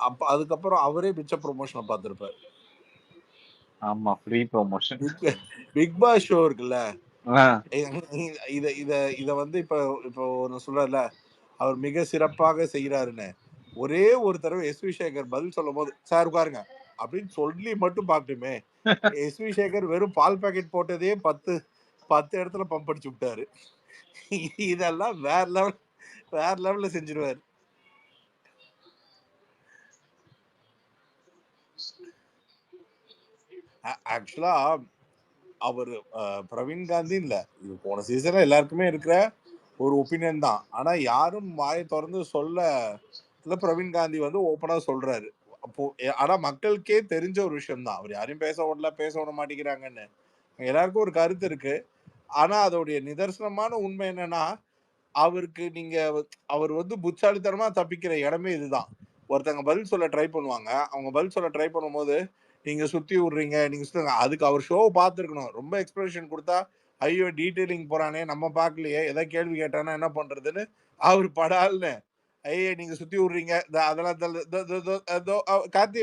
அப்ப அதுக்கப்புறம் அவரே மிச்ச ப்ரொமோஷனை பார்த்திருப்பாரு. ஆமா, free promotion. Bigg Boss show இருக்குல்ல, ஆ. இத இத இத வந்து இப்ப இப்போ ஒண்ணு சொல்றாருல, அவர் மிக சிறப்பாக செய்கிறாருன்னு. ஒரே ஒரு தடவை எஸ்.வி. சேகர் பதில் சொல்லும்போது, "சார் உட்காருங்க" அப்படின்னு சொல்லி மட்டும் பார்க்கட்டுமே. எஸ்.வி. சேகர் வெறும் பால் பாக்கெட் போட்டதே 10 இடத்துல பம்ப் அடிச்சு விட்டாரு. இதெல்லாம் வேற லெவல்ல செஞ்சிருவாரு. ஆக்சுவலா அவரு பிரவீன் காந்தி இல்ல. இது போன சீசன்ல எல்லாருக்குமே இருக்கிற ஒரு ஒப்பீனியன் தான். ஆனா யாரும் வாய தொறந்து சொல்ல பிரவீன் காந்தி வந்து ஓப்பனா சொல்றாரு. அப்போ ஆனா மக்களுக்கே தெரிஞ்ச ஒரு விஷயம் தான். அவர் யாரையும் பேச விடல, பேச விட மாட்டேங்கிறாங்கன்னு. எல்லாருக்கும் ஒரு கருத்து இருக்கு. ஆனா அதோடைய நிதர்சனமான உண்மை என்னன்னா, அவருக்கு அவர் வந்து புத்திசாலித்தனமா தப்பிக்கிற இடமே இதுதான். ஒருத்தங்க பதில் சொல்ல ட்ரை பண்ணுவாங்க. அவங்க பதில் சொல்ல ட்ரை பண்ணும்போது, நீங்க சுத்தி விடுறீங்க, நீங்க சுத்துங்க. அதுக்கு அவர் ஷோவ பார்த்திருக்கணும். ரொம்ப எக்ஸ்பிளனேஷன் குடுத்தா, ஐயோ! டீட்டெயிலிங் போறானே, நம்ம பார்க்கலையே, ஏதாவது கேள்வி கேட்டானா என்ன பண்றதுன்னு அவரு படால்னு, ஐய நீங்க சுத்தி விடுறீங்க. அதெல்லாம் கார்த்தி